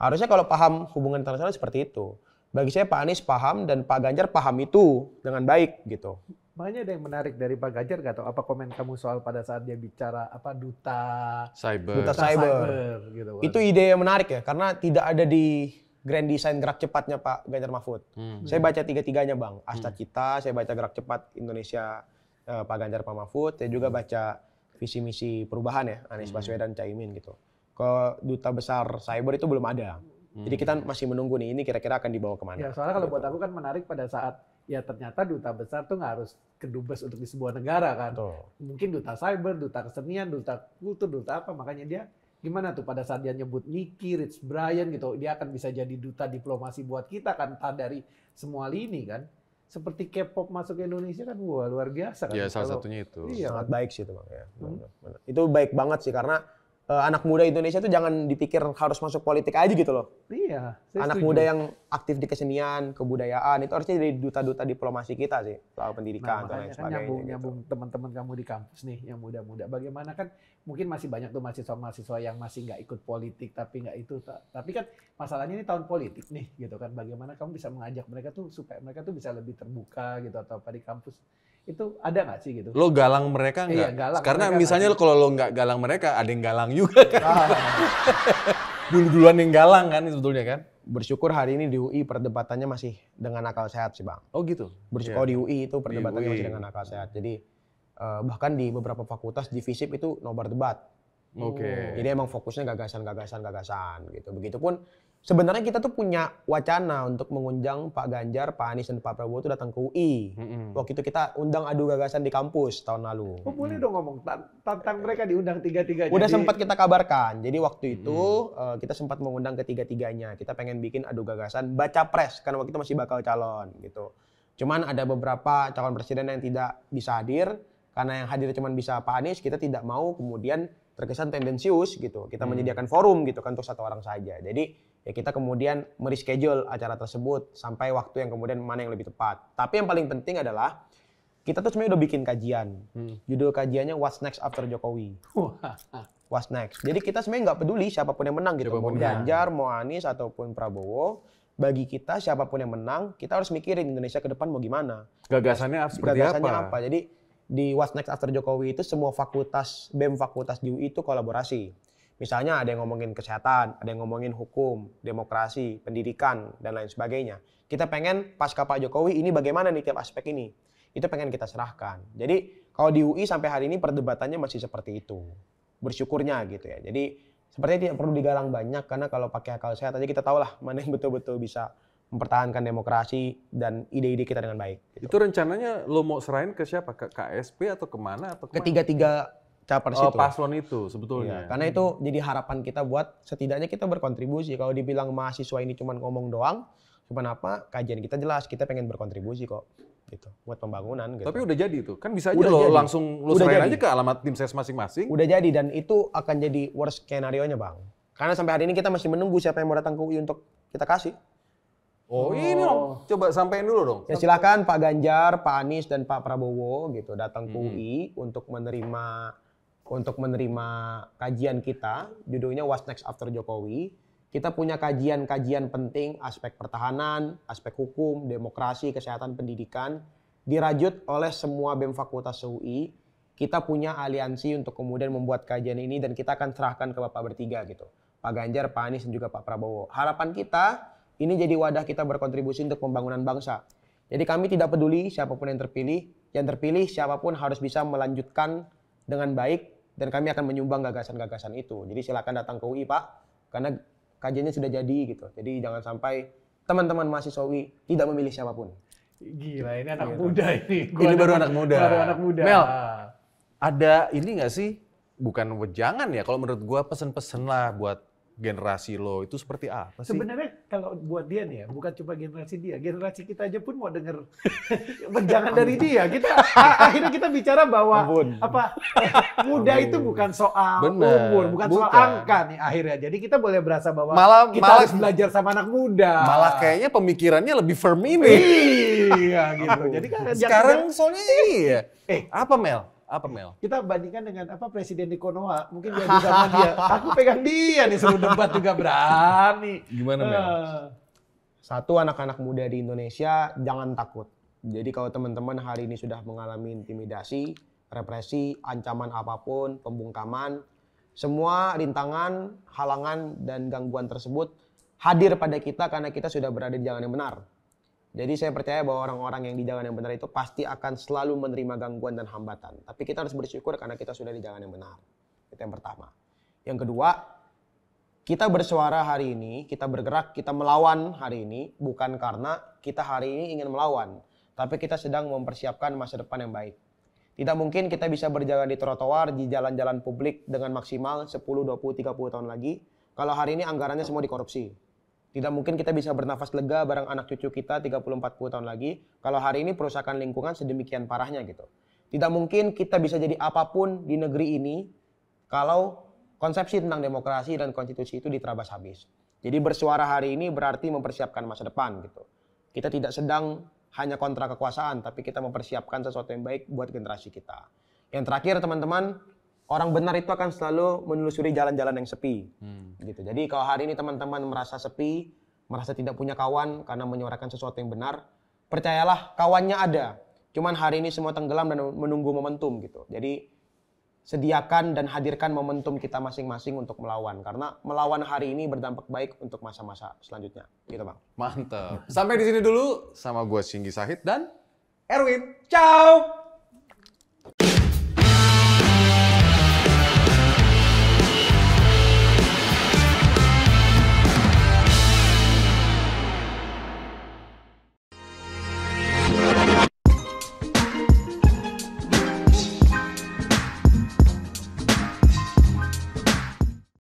Harusnya kalau paham hubungan internasional seperti itu. Bagi saya Pak Anies paham dan Pak Ganjar paham itu dengan baik gitu. Makanya ada yang menarik dari Pak Ganjar nggak tahu apa komen kamu soal pada saat dia bicara duta Cyber. Cyber gitu kan. Itu ide yang menarik ya karena tidak ada di grand design gerak cepatnya Pak Ganjar Mahfud. Saya baca tiga-tiganya Bang. Asta Cita, saya baca gerak cepat Indonesia Pak Ganjar Pak Mahfud, saya juga baca visi misi perubahan ya Anies Baswedan Caimin gitu. Ke duta besar cyber itu belum ada. Jadi kita masih menunggu nih ini kira-kira akan dibawa kemana. Ya soalnya kalau buat aku kan menarik pada saat ya ternyata duta besar tuh nggak harus kedubes untuk di sebuah negara kan. Betul. Mungkin duta cyber, duta kesenian, duta kultur, duta apa. Makanya dia gimana tuh pada saat dia nyebut Nicky, Rich Brian gitu. Dia akan bisa jadi duta diplomasi buat kita kan dari semua lini kan. Seperti K-pop masuk ke Indonesia kan wah luar biasa kan. Ya salah satunya itu. Iya Sangat kan? baik sih itu Bang ya. Benar. Itu baik banget sih karena anak muda Indonesia tuh jangan dipikir harus masuk politik aja gitu loh. Iya. Saya Anak setuju. muda yang aktif di kesenian, kebudayaan itu harusnya jadi duta-duta diplomasi kita sih soal pendidikan dan lain makanya kan sebagainya. nyambung teman-teman kamu di kampus nih yang muda-muda. Bagaimana kan mungkin masih banyak tuh mahasiswa-mahasiswa yang masih nggak ikut politik tapi nggak itu. Tapi kan masalahnya ini tahun politik nih gitu kan. Bagaimana kamu bisa mengajak mereka tuh supaya mereka tuh bisa lebih terbuka gitu atau apa di kampus. Itu ada nggak sih gitu? Lo galang mereka nggak? Iya, galang Karena mereka misalnya nggak kalau lo nggak galang mereka, ada yang galang juga kan. Dulu-duluan yang galang kan sebetulnya kan. Bersyukur hari ini di UI perdebatannya masih dengan akal sehat sih Bang. Oh gitu? Bersyukur di UI itu perdebatannya UI. masih dengan akal sehat. Jadi bahkan di beberapa fakultas di FISIP itu nobar debat. Oke. Jadi emang fokusnya gagasan gitu. Begitupun sebenarnya kita tuh punya wacana untuk mengundang Pak Ganjar, Pak Anies dan Pak Prabowo itu datang ke UI. Waktu itu kita undang adu gagasan di kampus tahun lalu. Oh, boleh dong ngomong tentang mereka diundang tiga-tiganya. Udah sempat kita kabarkan. Jadi waktu itu kita sempat mengundang ketiga-tiganya. Kita pengen bikin adu gagasan baca pres karena waktu itu masih bakal calon gitu. Cuman ada beberapa calon presiden yang tidak bisa hadir karena yang hadir cuman bisa Pak Anies, kita tidak mau kemudian terkesan tendensius gitu. Kita menyediakan forum gitu kan untuk satu orang saja. Jadi ya kita kemudian mereschedule acara tersebut sampai waktu yang kemudian mana yang lebih tepat. Tapi yang paling penting adalah kita tuh sebenarnya udah bikin kajian. Judul kajiannya What's Next After Jokowi. What's Next. Jadi kita sebenarnya nggak peduli siapapun yang menang gitu. Mau Ganjar, mau Anies ataupun Prabowo. Bagi kita siapapun yang menang, kita harus mikirin Indonesia ke depan mau gimana. Gagasannya seperti apa? Jadi di What's Next After Jokowi itu semua fakultas, BEM fakultas di UI itu kolaborasi. Misalnya ada yang ngomongin kesehatan, ada yang ngomongin hukum, demokrasi, pendidikan, dan lain sebagainya. Kita pengen pasca Pak Jokowi ini bagaimana nih tiap aspek ini. Itu pengen kita serahkan. Jadi kalau di UI sampai hari ini perdebatannya masih seperti itu. Bersyukurnya gitu ya. Jadi sepertinya tidak perlu digalang banyak karena kalau pakai akal sehat aja kita tahu lah mana yang betul-betul bisa mempertahankan demokrasi dan ide-ide kita dengan baik. Gitu. Itu rencananya lo mau serahin ke siapa? Ke KSP atau kemana? Atau Ketiga-tiga capres itu. paslon itu sebetulnya. Iya, karena itu jadi harapan kita buat setidaknya kita berkontribusi. Kalau dibilang mahasiswa ini cuma ngomong doang, cuma apa? Kajian kita jelas, kita pengen berkontribusi kok. Gitu, buat pembangunan gitu. Tapi udah jadi tuh. Kan bisa aja Udah lo jadi. langsung lo Udah serahin jadi. aja ke alamat tim ses masing-masing. Udah jadi dan itu akan jadi worst skenario-nya, Bang. Karena sampai hari ini kita masih menunggu siapa yang mau datang ke UI untuk kita kasih. Oh, ini dong. Coba sampein dulu dong. Ya silakan Pak Ganjar, Pak Anies dan Pak Prabowo gitu datang ke UI untuk menerima kajian kita. Judulnya What's Next After Jokowi. Kita punya kajian-kajian penting aspek pertahanan, aspek hukum, demokrasi, kesehatan, pendidikan dirajut oleh semua BEM Fakultas UI. Kita punya aliansi untuk kemudian membuat kajian ini dan kita akan serahkan ke Bapak bertiga gitu. Pak Ganjar, Pak Anies, dan juga Pak Prabowo. Harapan kita, ini jadi wadah kita berkontribusi untuk pembangunan bangsa. Jadi kami tidak peduli siapapun yang terpilih siapapun harus bisa melanjutkan dengan baik, dan kami akan menyumbang gagasan-gagasan itu. Jadi silakan datang ke UI Pak, karena kajiannya sudah jadi gitu. Jadi jangan sampai teman-teman mahasiswa UI tidak memilih siapapun. Gila, ini anak muda ini. Ini baru anak muda. Baru anak muda. Mel, ada ini nggak sih? Bukan wejangan ya, kalau menurut gua pesen-pesen lah buat generasi lo itu seperti apa sih? Sebenarnya kalau buat dia nih ya, bukan cuma generasi dia, generasi kita aja pun mau denger jangan dari dia. Akhirnya kita bicara bahwa muda itu bukan soal umur, bukan soal angka nih akhirnya. Jadi kita boleh berasa bahwa kita harus belajar sama anak muda. Malah kayaknya pemikirannya lebih firm ini. Iya gitu. Jadi kan sekarang soalnya iya. Apa Mel? Kita bandingkan dengan Presiden di Konoha, mungkin dia di zaman dia. Aku pegang dia nih seluruh debat juga berani. Gimana Mel? Satu, anak-anak muda di Indonesia jangan takut. Jadi kalau teman-teman hari ini sudah mengalami intimidasi, represi, ancaman apapun, pembungkaman, semua rintangan, halangan, dan gangguan tersebut hadir pada kita karena kita sudah berada di jalan yang benar. Jadi saya percaya bahwa orang-orang yang di jalan yang benar itu pasti akan selalu menerima gangguan dan hambatan. Tapi kita harus bersyukur karena kita sudah di jalan yang benar. Itu yang pertama. Yang kedua, kita bersuara hari ini, kita bergerak, kita melawan hari ini bukan karena kita hari ini ingin melawan, tapi kita sedang mempersiapkan masa depan yang baik. Tidak mungkin kita bisa berjalan di trotoar, di jalan-jalan publik dengan maksimal 10, 20, 30 tahun lagi kalau hari ini anggarannya semua dikorupsi. Tidak mungkin kita bisa bernafas lega bareng anak cucu kita 30-40 tahun lagi kalau hari ini perusahaan lingkungan sedemikian parahnya gitu. Tidak mungkin kita bisa jadi apapun di negeri ini kalau konsepsi tentang demokrasi dan konstitusi itu diterabas habis. Jadi bersuara hari ini berarti mempersiapkan masa depan gitu. Kita tidak sedang hanya kontra kekuasaan, tapi kita mempersiapkan sesuatu yang baik buat generasi kita. Yang terakhir teman-teman, orang benar itu akan selalu menelusuri jalan-jalan yang sepi. Gitu. Jadi kalau hari ini teman-teman merasa sepi, merasa tidak punya kawan karena menyuarakan sesuatu yang benar, percayalah kawannya ada. Cuman hari ini semua tenggelam dan menunggu momentum gitu. Jadi sediakan dan hadirkan momentum kita masing-masing untuk melawan. Karena melawan hari ini berdampak baik untuk masa-masa selanjutnya. Gitu Bang. Mantap. Sampai di sini dulu sama gue Singgi Sahid dan Erwin. Ciao.